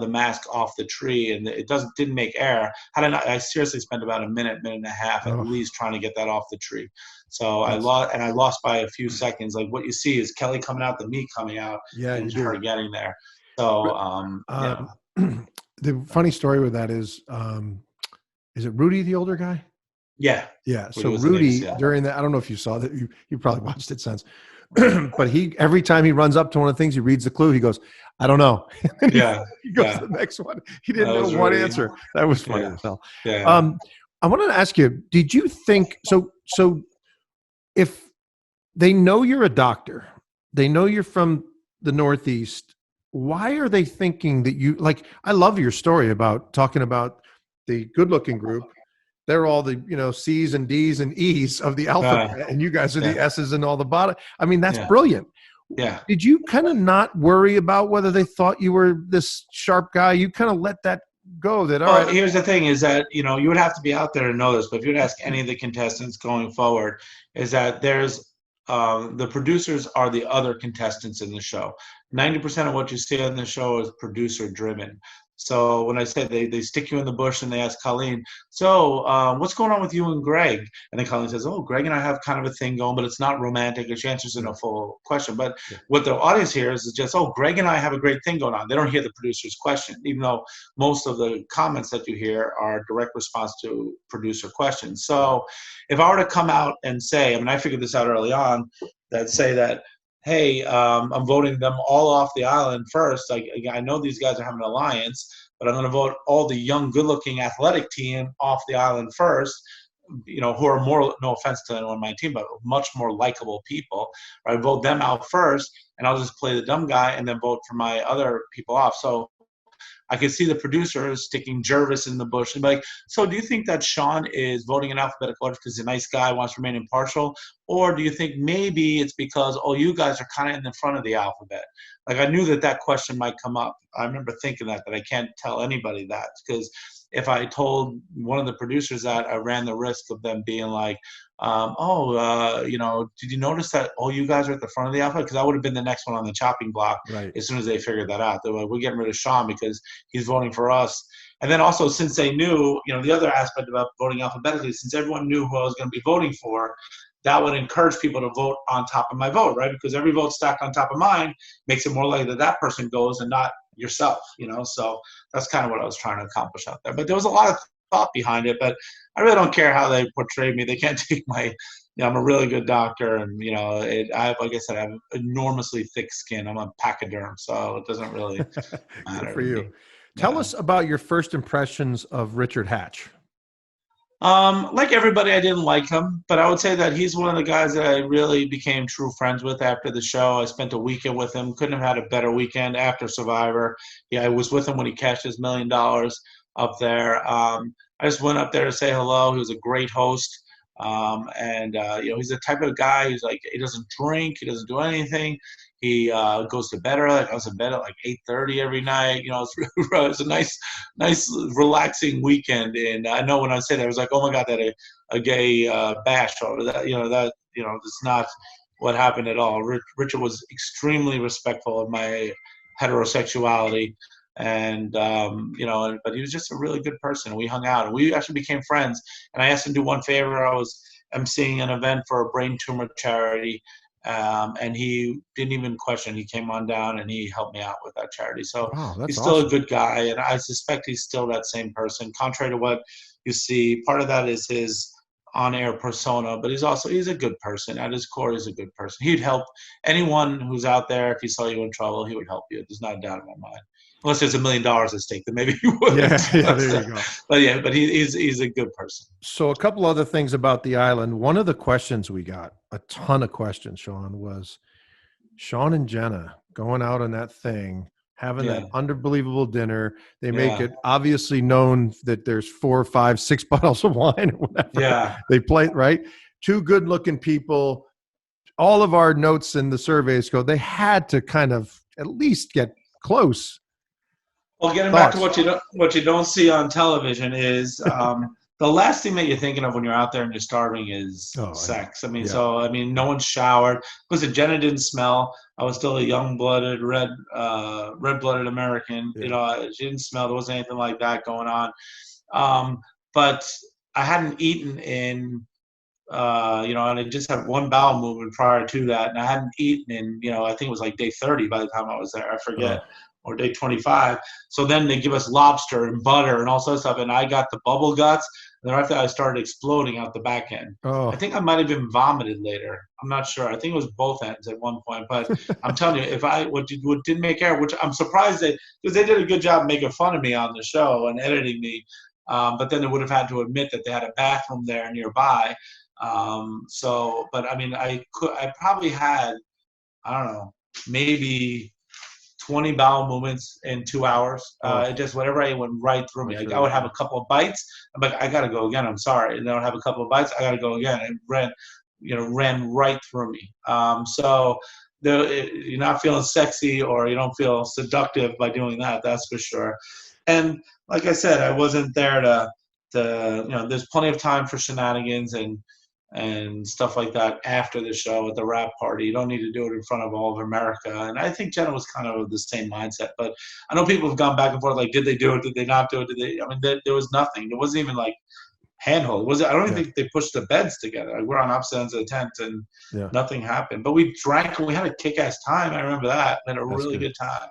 mask off the tree, and it didn't make air. I seriously spent about a minute and a half at least trying to get that off the tree. So I lost by a few seconds. Like what you see is Kelly coming out, the me coming out, and her getting there. So the funny story with that is it Rudy, the older guy? Yeah. So Rudy, during that, I don't know if you saw that. You probably watched it since. But every time he runs up to one of the things, he reads the clue. He goes, "I don't know." He goes to the next one. He didn't know one answer. That was funny as hell. I wanted to ask you: did you think so? If they know you're a doctor, they know you're from the Northeast. Why are they thinking that you like? I love your story about talking about the good-looking group. They're all the C's and D's and E's of the alphabet, and you guys are the S's and all the bottom. I mean, that's brilliant. Yeah. Did you kind of not worry about whether they thought you were this sharp guy? You kind of let that go. Here's the thing: is that you would have to be out there to know this, but if you'd ask any of the contestants going forward, is that there's the producers are the other contestants in the show. 90% of what you see on the show is producer driven. So when I said they stick you in the bush and they ask Colleen, so what's going on with you and Greg? And then Colleen says, oh, Greg and I have kind of a thing going, but it's not romantic. And she answers in a full question. But what the audience hears is just, oh, Greg and I have a great thing going on. They don't hear the producer's question, even though most of the comments that you hear are direct response to producer questions. So if I were to come out and say, I figured this out early on, that, hey, I'm voting them all off the island first. I know these guys are having an alliance, but I'm going to vote all the young, good-looking athletic team off the island first, who are more, no offense to anyone on my team, but much more likable people. I vote them out first, and I'll just play the dumb guy and then vote for my other people off. So I could see the producers sticking Jervis in the bush and be like, so do you think that Sean is voting in alphabetical order because he's a nice guy, wants to remain impartial? Or do you think maybe it's because, you guys are kind of in the front of the alphabet? Like, I knew that question might come up. I remember thinking that I can't tell anybody that, because if I told one of the producers that, I ran the risk of them being like, did you notice that all you guys are at the front of the alphabet? Because I would have been the next one on the chopping block as soon as they figured that out. They were like, we're getting rid of Sean because he's voting for us. And then also, since they knew, the other aspect about voting alphabetically, since everyone knew who I was going to be voting for, that would encourage people to vote on top of my vote, right? Because every vote stacked on top of mine makes it more likely that person goes and not yourself, So that's kind of what I was trying to accomplish out there. But there was a lot of thought behind it, but I really don't care how they portray me. They can't take my, I'm a really good doctor, and I have, like I said, I have enormously thick skin. I'm a pachyderm, so it doesn't really matter for you. Tell us about your first impressions of Richard Hatch. Like everybody, I didn't like him, but I would say that he's one of the guys that I really became true friends with after the show. I spent a weekend with him. Couldn't have had a better weekend after Survivor. I was with him when he cashed his $1 million up there. I just went up there to say hello. He was a great host. He's the type of guy who's like, he doesn't drink, he doesn't do anything. He goes to bed early. I was in bed at like 8:30 every night. It's a nice, relaxing weekend. And I know when I say that, I was like, oh my God, that a gay bash or that. It's not what happened at all. Richard was extremely respectful of my heterosexuality. And but he was just a really good person. We hung out and we actually became friends, and I asked him to do one favor. I was emceeing an event for a brain tumor charity, and he didn't even question. He came on down and he helped me out with that charity. So he's still awesome. A good guy, and I suspect he's still that same person, contrary to what you see. Part of that is his on-air persona, but he's a good person. At his core, he's a good person. He'd help anyone who's out there. If he saw you in trouble, he would help you. There's not a doubt in my mind. Unless there's $1 million at stake, then maybe he would. Yeah, there you go. But he's a good person. So a couple other things about the island. One of the questions we got, a ton of questions, Sean, was Sean and Jenna going out on that thing, having Yeah. an unbelievable dinner. They make Yeah. it obviously known that there's 4, 5, 6 bottles of wine or whatever. Yeah. They play, right? Two good looking people. All of our notes in the surveys go, they had to kind of at least get close. Well, getting back to Thoughts? what you don't see on television is the last thing that you're thinking of when you're out there and you're starving is sex. I mean, Yeah. no one showered. Listen, Jenna didn't smell. I was still a young-blooded, red-blooded American. Yeah. You know, she didn't smell. There wasn't anything like that going on. But I hadn't eaten in, you know, and I just had one bowel movement prior to that, and I hadn't eaten in, you know, I think it was like day 30 by the time I was there. I forget. Or day 25. So then they give us lobster and butter and all sorts of stuff. And I got the bubble guts. And then after that, I started exploding out the back end. I think I might have been vomited later. I'm not sure. I think it was both ends at one point. But I'm telling you, what didn't make air, which I'm surprised because they did a good job making fun of me on the show and editing me. But then they would have had to admit that they had a bathroom there nearby. But I mean, I probably had, I don't know, maybe 20 bowel movements in 2 hours. Just whatever I went right through me. Like I would have a couple of bites. I'm like, I gotta go again. I'm sorry. And then I would have a couple of bites. I gotta go again. It ran right through me. You're not feeling sexy or you don't feel seductive by doing that. That's for sure. And like I said, I wasn't there to there's plenty of time for shenanigans and stuff like that after the show at the wrap party. You don't need to do it in front of all of America. And I think Jenna was kind of the same mindset. But I know people have gone back and forth, like, did they do it? Did they not do it? I mean, there was nothing. There wasn't even like handhold. I don't even think they pushed the beds together. Like, we're on opposite ends of the tent and nothing happened. But we drank and we had a kick-ass time. I remember that. We had a really good time.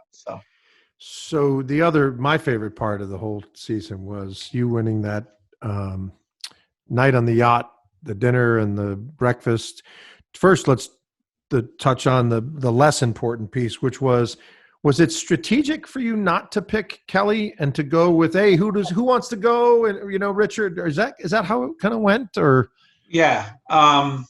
So my favorite part of the whole season was you winning that night on the yacht, the dinner and the breakfast. First, let's touch on the less important piece, which was it strategic for you not to pick Kelly and to go with, hey, who wants to go? And, you know, Richard, or is that how it kind of went? Or yeah, I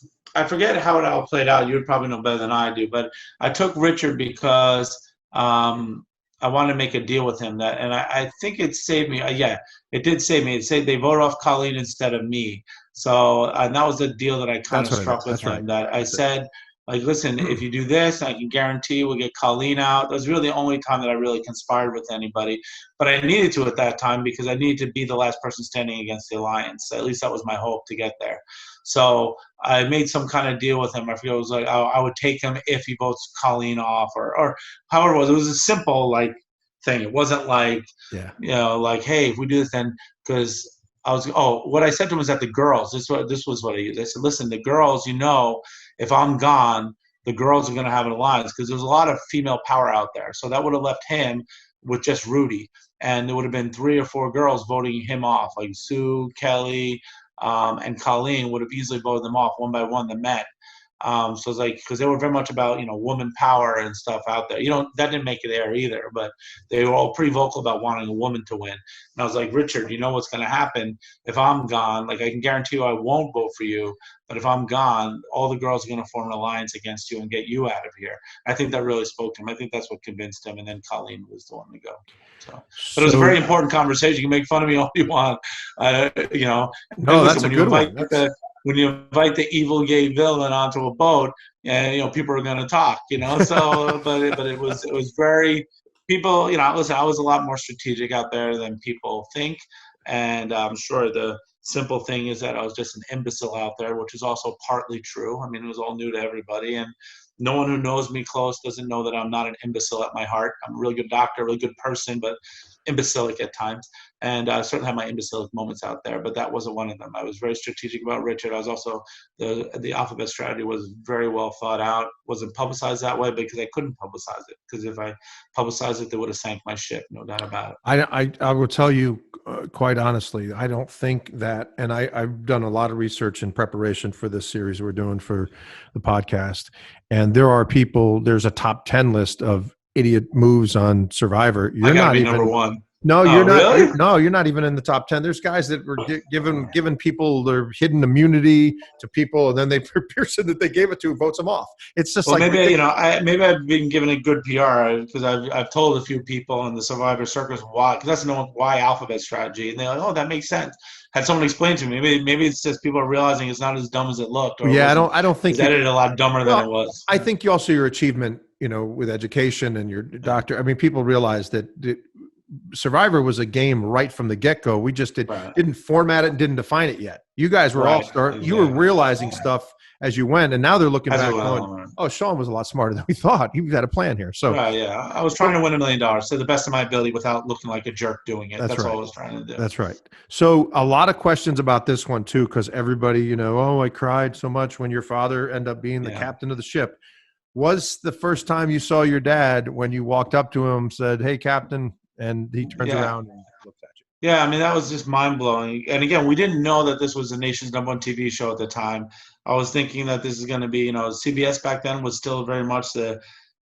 forget how it all played out. You would probably know better than I do, but I took Richard because I wanted to make a deal with him and I think it saved me. It did save me. It said they voted off Colleen instead of me. So and that was the deal that I kind of struck with him. That I said, like, listen, if you do this, I can guarantee we'll get Colleen out. That was really the only time that I really conspired with anybody. But I needed to at that time because I needed to be the last person standing against the alliance. At least that was my hope to get there. So I made some kind of deal with him. I forget, it was like I would take him if he votes Colleen off or however it was. It was a simple like thing. It wasn't like, like, hey, if we do this, then because what I said to him was that the girls, this was what I used. I said, listen, the girls, if I'm gone, the girls are going to have an alliance because there's a lot of female power out there. So that would have left him with just Rudy. And there would have been 3 or 4 girls voting him off, like Sue, Kelly, and Colleen would have easily voted them off one by one, the men. So it's like, because they were very much about, woman power and stuff out there. That didn't make it air either, but they were all pretty vocal about wanting a woman to win. And I was like, Richard, you know what's going to happen if I'm gone? Like, I can guarantee you I won't vote for you, but if I'm gone, all the girls are going to form an alliance against you and get you out of here. I think that really spoke to him. I think that's what convinced him. And then Colleen was the one to go. So, but it was a very important conversation. You can make fun of me all you want, No, that's a good one. When you invite the evil gay villain onto a boat, and people are going to talk, So, but it was very people. Listen, I was a lot more strategic out there than people think, and I'm sure the simple thing is that I was just an imbecile out there, which is also partly true. I mean, it was all new to everybody, and no one who knows me close doesn't know that I'm not an imbecile at my heart. I'm a really good doctor, a really good person, but imbecilic at times. And I certainly have my imbecilic moments out there, but that wasn't one of them. I was very strategic about Richard. I was also, the alphabet strategy was very well thought out. Wasn't publicized that way because I couldn't publicize it. Because if I publicized it, they would have sank my ship, no doubt about it. I will tell you quite honestly, I don't think that, and I've done a lot of research in preparation for this series we're doing for the podcast. And there's a top 10 list of idiot moves on Survivor. I gotta be number 1. No, Oh, you're not. really? You're not even in the top 10. There's guys that were giving people their hidden immunity to people, and then the person that they gave it to votes them off. It's just Well, like maybe maybe I've been given a good PR because I've told a few people in the Survivor Circus why, because that's the why alphabet strategy, and they're like, oh, that makes sense. Had someone explain to me, maybe it's just people are realizing it's not as dumb as it looked, or it yeah, wasn't. I don't It was think edited a lot dumber than it well, was. I think you also your achievement, with education and your doctor. I mean, people realize that Survivor was a game right from the get-go. We just Right, didn't format it and didn't define it yet. You guys were right, you were exactly. realizing stuff as you went, and now they're looking As we back went going, along. oh, Sean was a lot smarter than we thought. He had a plan here. So Right, yeah. I was trying to win $1 million to the best of my ability without looking like a jerk doing it. that's That's all right. I was trying to do. That's right. So a lot of questions about this one too, because everybody, oh, I cried so much when your father ended up being the Yeah. captain of the ship. Was the first time you saw your dad when you walked up to him, said, "Hey, Captain," and he turns Yeah. around and looks at you? Yeah, I mean, that was just mind blowing. And again, we didn't know that this was the nation's #1 TV show at the time. I was thinking that this is going to be, CBS back then was still very much the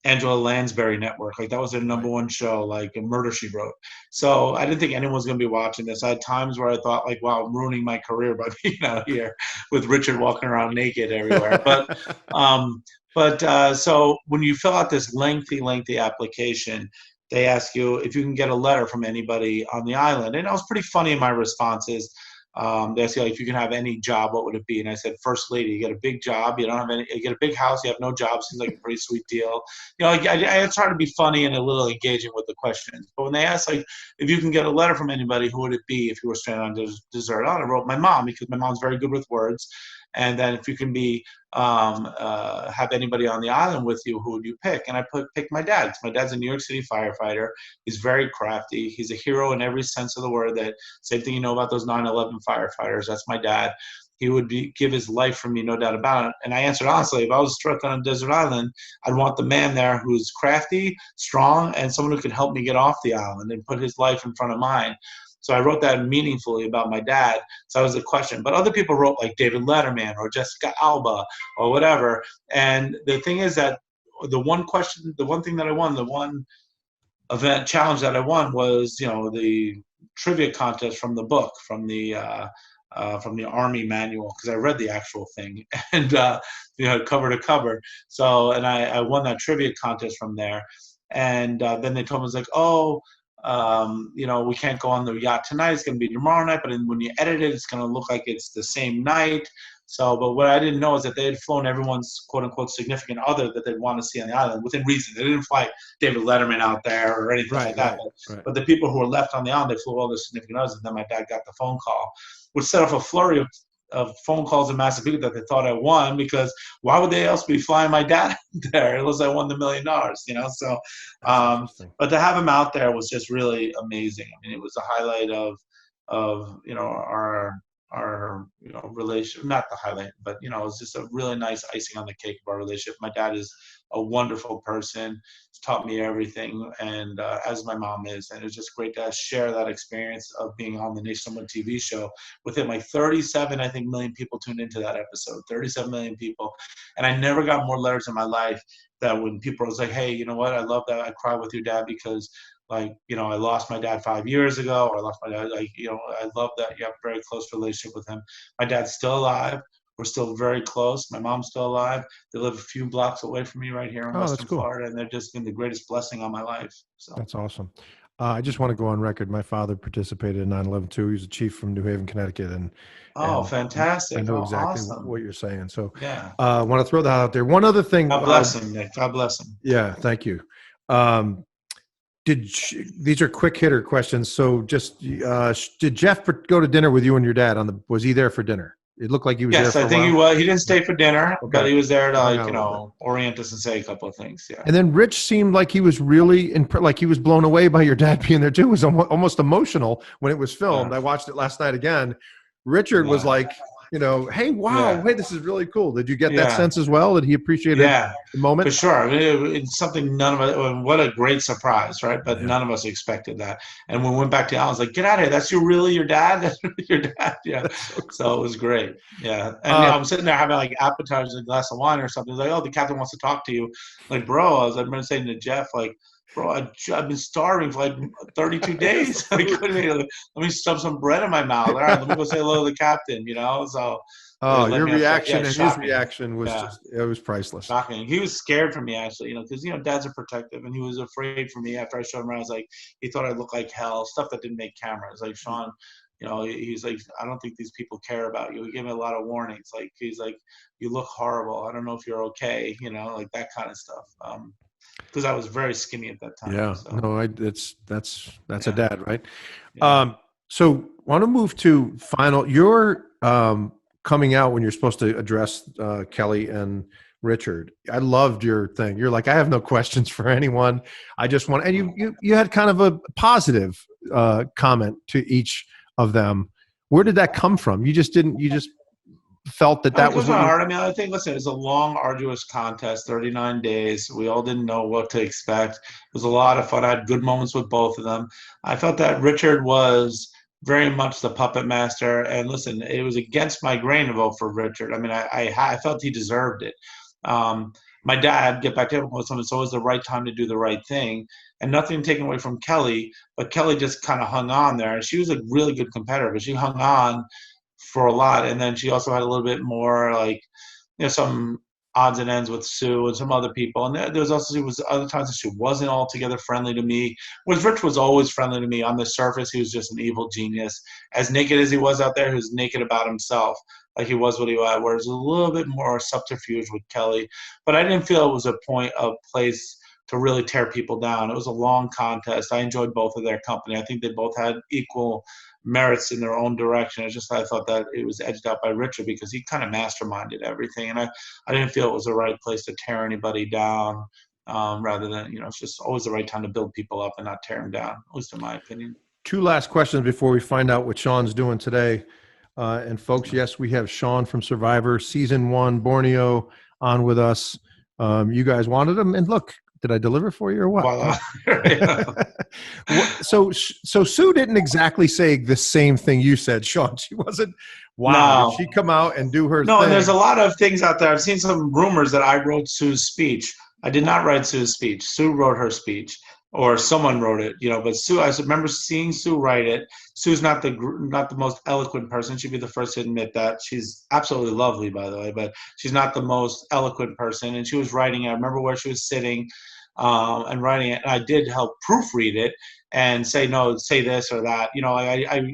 Angela Lansbury network. Like that was their Right. #1 show, like a Murder She Wrote. So I didn't think anyone was going to be watching this. I had times where I thought, like, wow, I'm ruining my career by being out here with Richard walking around naked everywhere. So when you fill out this lengthy application, they ask you if you can get a letter from anybody on the island. And I was pretty funny in my responses. They asked you, like, if you can have any job, what would it be? And I said, first lady. You get a big job, you don't have any. You get a big house, you have no job. Seems like a pretty sweet deal. I try to be funny and a little engaging with the questions. But when they asked, like, if you can get a letter from anybody, who would it be if you were stranded on desert island? I wrote my mom because my mom's very good with words. And then if you can be have anybody on the island with you, who would you pick? And I pick my dad. My dad's a New York City firefighter. He's very crafty. He's a hero in every sense of the word. That same thing about those 9/11 firefighters. That's my dad. He would give his life for me, no doubt about it. And I answered honestly, if I was struck on a desert island, I'd want the man there who's crafty, strong, and someone who could help me get off the island and put his life in front of mine. So I wrote that meaningfully about my dad. So that was the question. But other people wrote like David Letterman or Jessica Alba or whatever. And the thing is that the one thing that I won, the one event challenge that I won was, the trivia contest from the book, from the Army manual, because I read the actual thing and cover to cover. So and I won that trivia contest from there. And then they told me, it was like, oh, we can't go on the yacht tonight. It's going to be tomorrow night. But when you edit it, it's going to look like it's the same night. So, but what I didn't know is that they had flown everyone's quote unquote significant other that they'd want to see on the island within reason. They didn't fly David Letterman out there or anything like that. Right. But the people who were left on the island, they flew all their significant others. And then my dad got the phone call, which set off a flurry of phone calls in Massapequa that they thought I won, because why would they else be flying my dad there unless I won the $1 million, So, but to have him out there was just really amazing. I mean, it was a highlight of our relationship, not the highlight, but it was just a really nice icing on the cake of our relationship. My dad is a wonderful person. He's taught me everything, and as my mom is, and it's just great to share that experience of being on the Nation #1 TV show with him. Like 37, I think, million people tuned into that episode. 37 million people, and I never got more letters in my life that when people was like, "Hey, you know what? I love that. I cried with your dad because." I lost my dad 5 years ago, or I lost my dad. I love that you have a very close relationship with him. My dad's still alive. We're still very close. My mom's still alive. They live a few blocks away from me right here in Western Florida, and they've just been the greatest blessing on my life. So that's awesome. I just want to go on record. My father participated in 9/11 too. He's a chief from New Haven, Connecticut, and fantastic! I know exactly awesome. what you're saying. So yeah, I want to throw that out there. One other thing. God bless him, Nick. God bless him. Yeah, thank you. These are quick hitter questions. So just did Jeff go to dinner with you and your dad was he there for dinner? It looked like he was there for a while. Yes, I think he was. He didn't stay for dinner, but he was there to orient us and say a couple of things. Yeah. And then Rich seemed like he was really like he was blown away by your dad being there too. It was almost emotional when it was filmed. Yeah. I watched it last night again. Richard was like, hey, wow, hey, this is really cool. Did you get that sense as well? Did he appreciate the moment? For sure. I mean, it's something none of us, what a great surprise, right? But none of us expected that. And when we went back to Alan, I was like, get out of here. That's really your dad? That's really your dad? Yeah. So it was great. Yeah. And I'm sitting there having like appetizers, a glass of wine or something. He's like, oh, the captain wants to talk to you. Like, bro, I remember saying to Jeff, like, bro, I've been starving for like 32 days. I couldn't even, let me stuff some bread in my mouth. All right, let me go say hello to the captain, So they Oh, let your me outside. Yeah, reaction and his shocking. reaction was Yeah, it was priceless. shocking. He was scared for me, actually, because, dads are protective, and he was afraid for me after I showed him around. I was like, he thought I looked like hell, stuff that didn't make cameras. Like, Sean, he's like, I don't think these people care about you. He gave me a lot of warnings. Like, he's like, you look horrible. I don't know if you're okay, like that kind of stuff. Because I was very skinny at that time. Yeah, So, no, that's a yeah, dad, right? yeah. So want to move to final. You're coming out when you're supposed to address Kelly and Richard. I loved your thing. You're like, I have no questions for anyone. I just want, and you had kind of a positive comment to each of them. Where did that come from? You just didn't. You just felt that I mean, that it was comes what from my you. heart. I mean, I think, listen, it's a long, arduous contest, 39 days. We all didn't know what to expect. It was a lot of fun. I had good moments with both of them. I felt that Richard was very much the puppet master. And listen, it was against my grain to vote for Richard. I mean, I felt he deserved it. Um, my dad, get back to him, was something, it's always the right time to do the right thing. And nothing taken away from Kelly, but Kelly just kind of hung on there. And she was a really good competitor, but she hung on for a lot. And then she also had a little bit more like, some odds and ends with Sue and some other people. And there was also, it was other times that she wasn't altogether friendly to me. Whereas Rich was always friendly to me. On the surface, he was just an evil genius. As naked as he was out there, he was naked about himself. Like he was what he was. Whereas a little bit more subterfuge with Kelly. But I didn't feel it was a place to really tear people down. It was a long contest. I enjoyed both of their company. I think they both had equal merits in their own direction. I thought that it was edged out by Richard because he kind of masterminded everything, and I didn't feel it was the right place to tear anybody down. Rather than it's just always the right time to build people up and not tear them down, at least in my opinion. Two last questions before we find out what Sean's doing today. And folks, yes, we have Sean from Survivor Season 1, Borneo, on with us. You guys wanted him, and look, did I deliver for you or what? Voila. Yeah. So Sue didn't exactly say the same thing you said, Sean. She wasn't. Wow, did No, she come out and do her no, and there's a thing? lot of things out there. I've seen some rumors that I wrote Sue's speech. I did not write Sue's speech. Sue wrote her speech, or someone wrote it. But Sue, I remember seeing Sue write it. Sue's not the most eloquent person. She'd be the first to admit that. She's absolutely lovely, by the way, but she's not the most eloquent person. And she was writing it. I remember where she was sitting and writing it. And I did help proofread it and say no, say this or that. I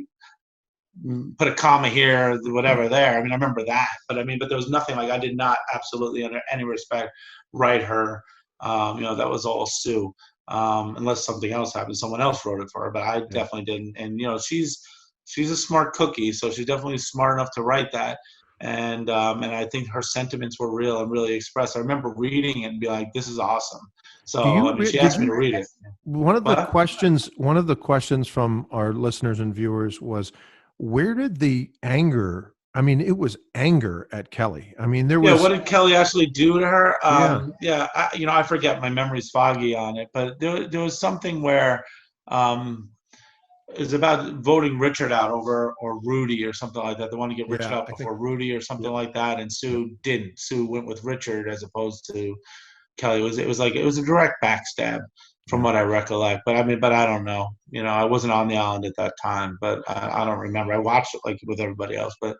put a comma here, whatever there. I mean, I remember that, but there was nothing like I did not absolutely under any respect write her. That was all Sue, unless something else happened. Someone else wrote it for her, but I Yeah. definitely didn't. And she's a smart cookie, so she's definitely smart enough to write that. And I think her sentiments were real and really expressed. I remember reading it and be like, "This is awesome." Do So you I mean, she did asked me you to read it. one of the What? questions from our listeners and viewers was, where did the anger? I mean, it was anger at Kelly. I mean, there Yeah, what was. did Kelly actually do to her? Yeah. Yeah, I forget. My memory's foggy on it, but there was something where um, it was about voting Richard out over or Rudy or something like that. They want to get Richard Yeah, out I think. before Rudy or something Yep. like that, and Yep. Sue didn't. Sue went with Richard as opposed to Kelly. It was a direct backstab from Yeah. what I recollect. But I don't know. I wasn't on the island at that time, but I don't remember. I watched it like with everybody else, but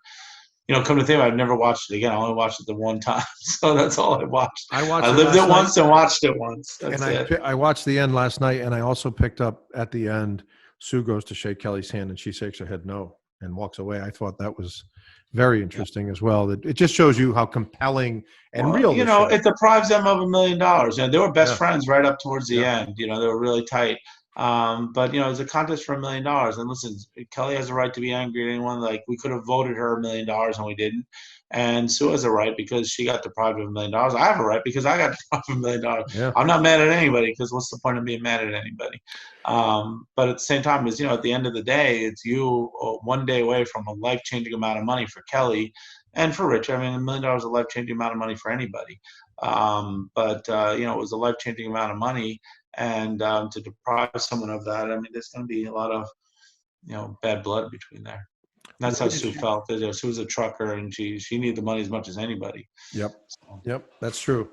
come to think, I've never watched it again. I only watched it the one time, so that's all I watched. I I watched it lived it last night, once and watched it once. and That's it. I watched the end last night, and I also picked up at the end. Sue goes to shake Kelly's hand, and she shakes her head no and walks away. I thought that was very Yeah. interesting as well. That it just shows you how compelling and Well, real this show. it deprives them of $1 million. They were best Yeah. friends right up towards the Yeah. end. They were really tight. But it's a contest for $1 million. And listen, Kelly has a right to be angry at anyone. Like we could have voted her $1 million and we didn't. And Sue has a right because she got deprived of $1 million. I have a right because I got deprived of $1 million. Yeah. I'm not mad at anybody because what's the point of being mad at anybody? But at the same time, at the end of the day, it's you one day away from a life-changing amount of money for Kelly and for Rich. I mean, $1 is a life-changing amount of money for anybody. But it was a life-changing amount of money, and to deprive someone of that, I mean, there's going to be a lot of bad blood between there. That's how What did Sue you? felt. Sue was a trucker, and she needed the money as much as anybody. Yep. So, Yep. That's true.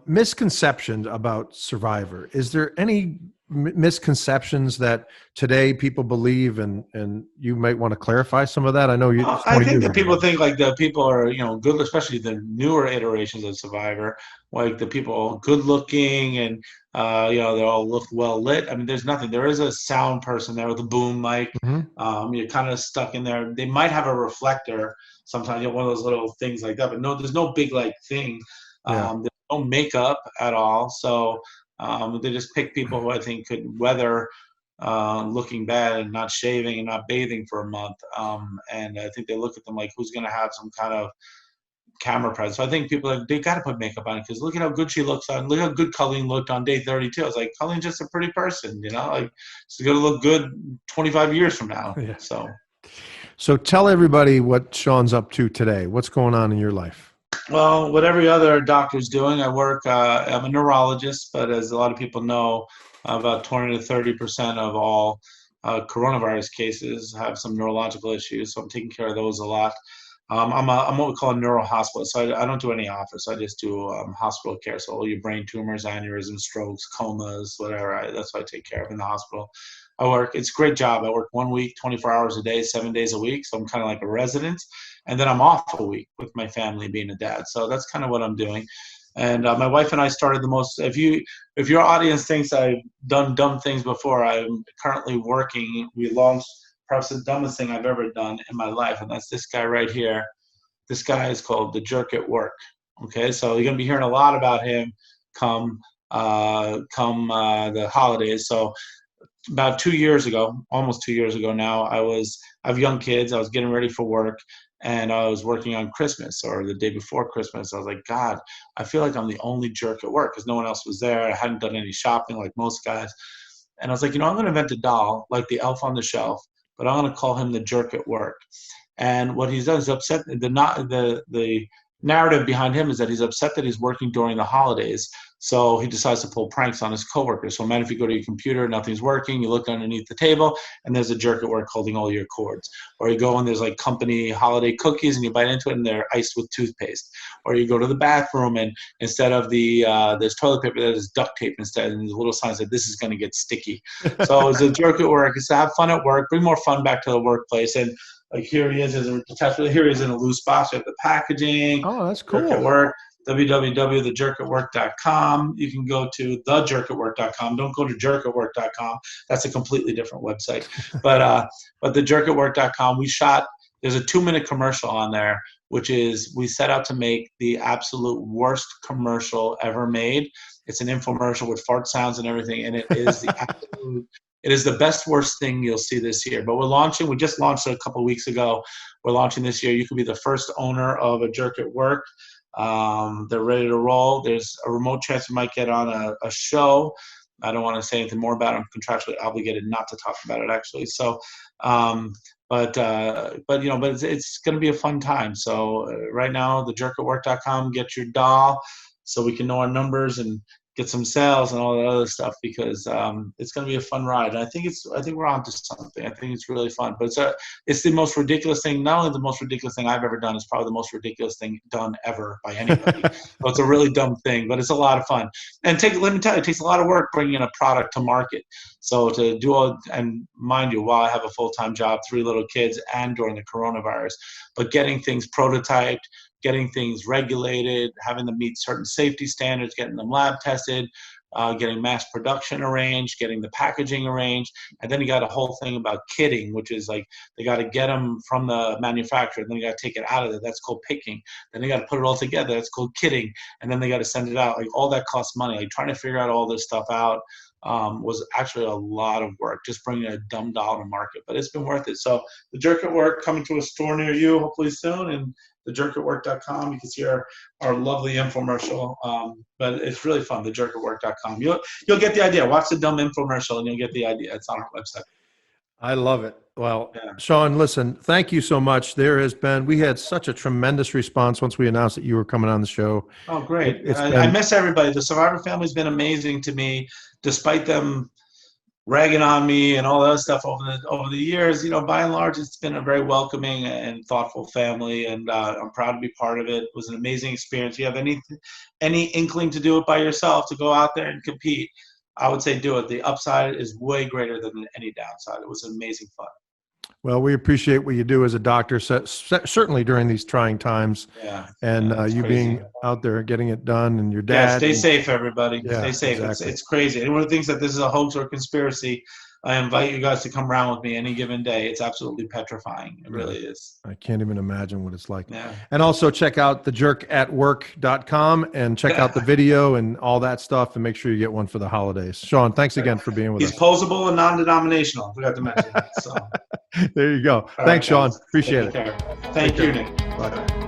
Misconceptions about Survivor. Is there any misconceptions that today people believe, and you might want to clarify some of that? I know you. Well, It's I 20 think years that ago. people think like the people are, good, especially the newer iterations of Survivor, like the people good looking and, they all look well lit. I mean, there's nothing. There is a sound person there with a boom mic. Hmm. You're kind of stuck in there. They might have a reflector sometimes, one of those little things like that, but no, there's no big like thing. Yeah. There's no makeup at all. So they just pick people who I think could weather looking bad and not shaving and not bathing for a month. And I think they look at them like, who's going to have some kind of camera presence? So I think people they got to put makeup on because look at how good she looks on. Look how good Colleen looked on day 32. I was like, Colleen's just a pretty person, like she's going to look good 25 years from now. Yeah. So. So tell everybody what Sean's up to today. What's going on in your life? Well, what every other doctor's doing, I work. I'm a neurologist, but as a lot of people know, about 20 to 30% of all coronavirus cases have some neurological issues. So I'm taking care of those a lot. I'm what we call a neuro hospitalist. So I don't do any office. I just do hospital care. So all your brain tumors, aneurysms, strokes, comas, whatever. That's what I take care of in the hospital. It's a great job. I work 1 week, 24 hours a day, 7 days a week. So I'm kind of like a resident. And then I'm off a week with my family being a dad. So that's kind of what I'm doing. And my wife and I started the most, if your audience thinks I've done dumb things before, I'm currently working. We launched perhaps the dumbest thing I've ever done in my life. And that's this guy right here. This guy is called the Jerk at Work. Okay. So you're going to be hearing a lot about him come the holidays. So about 2 years ago, almost 2 years ago now, I have young kids. I was getting ready for work and I was working on Christmas or the day before Christmas. I was like, God, I feel like I'm the only jerk at work because no one else was there. I hadn't done any shopping like most guys. And I was like, I'm going to invent a doll like the elf on the shelf, but I'm going to call him the Jerk at Work. And what he's done is upset. The narrative behind him is that he's upset that he's working during the holidays. So he decides to pull pranks on his coworkers. So imagine if you go to your computer, nothing's working, you look underneath the table, and there's a jerk at work holding all your cords. Or you go and there's like company holiday cookies, and you bite into it, and they're iced with toothpaste. Or you go to the bathroom, and instead of there's toilet paper, there's duct tape instead, and there's a little sign that says, this is going to get sticky. So it's a jerk at work. It's to have fun at work, bring more fun back to the workplace. And like here he is here he is in a loose box. We have the packaging. Oh, that's Jerk at cool. Work. www.thejerkatwork.com. You can go to thejerkatwork.com. Don't go to jerkatwork.com. That's a completely different website. But thejerkatwork.com. There's a 2-minute commercial on there, which is we set out to make the absolute worst commercial ever made. It's an infomercial with fart sounds and everything, and it is the absolute. It is the best, worst thing you'll see this year. But we just launched it a couple of weeks ago. We're launching this year. You could be the first owner of a Jerk at Work. They're ready to roll. There's a remote chance you might get on a show. I don't want to say anything more about it. I'm contractually obligated not to talk about it, actually. So, but it's going to be a fun time. So right now, thejerkatwork.com, get your doll so we can know our numbers and get some sales and all that other stuff because it's going to be a fun ride. And I think we're onto something. I think it's really fun. But it's the most ridiculous thing. Not only the most ridiculous thing I've ever done, it's probably the most ridiculous thing done ever by anybody. So it's a really dumb thing, but it's a lot of fun. And let me tell you, it takes a lot of work bringing a product to market. So to do all, and mind you, while I have a full-time job, 3 little kids, and during the coronavirus, but getting things prototyped, getting things regulated, having them meet certain safety standards, getting them lab tested, getting mass production arranged, getting the packaging arranged. And then you got a whole thing about kitting, which is like they got to get them from the manufacturer. Then you got to take it out of there. That's called picking. Then they got to put it all together. That's called kitting. And then they got to send it out. Like all that costs money. Like trying to figure out all this stuff out was actually a lot of work, just bringing a dumb doll to market. But it's been worth it. So the Jerk at Work coming to a store near you hopefully soon. And thejerkatwork.com. You can see our lovely infomercial. But it's really fun, thejerkatwork.com. You'll get the idea. Watch the dumb infomercial and you'll get the idea. It's on our website. I love it. Well, Yeah. Sean, listen, thank you so much. We had such a tremendous response once we announced that you were coming on the show. Oh, great. It's I been, miss everybody. The Survivor family's been amazing to me, despite them ragging on me and all that stuff over the years, by and large, it's been a very welcoming and thoughtful family, and I'm proud to be part of it. It was an amazing experience. If you have any inkling to do it by yourself, to go out there and compete, I would say do it. The upside is way greater than any downside. It was amazing fun. Well, we appreciate what you do as a doctor, certainly during these trying times. Yeah. And It's you crazy. being out there getting it done, and your Yeah, dad. stay safe, everybody. Yeah, Stay safe. exactly. It's crazy. Anyone who thinks that this is a hoax or a conspiracy, I invite you guys to come around with me any given day. It's absolutely petrifying. It really is. I can't even imagine what it's like. Yeah. And also check out thejerkatwork.com and check out the video and all that stuff, and make sure you get one for the holidays. Sean, thanks again for being with us. He's posable and non-denominational. I forgot to mention that. So. There you go. All thanks, right, Sean. Appreciate it. Thank you, Nick. Bye.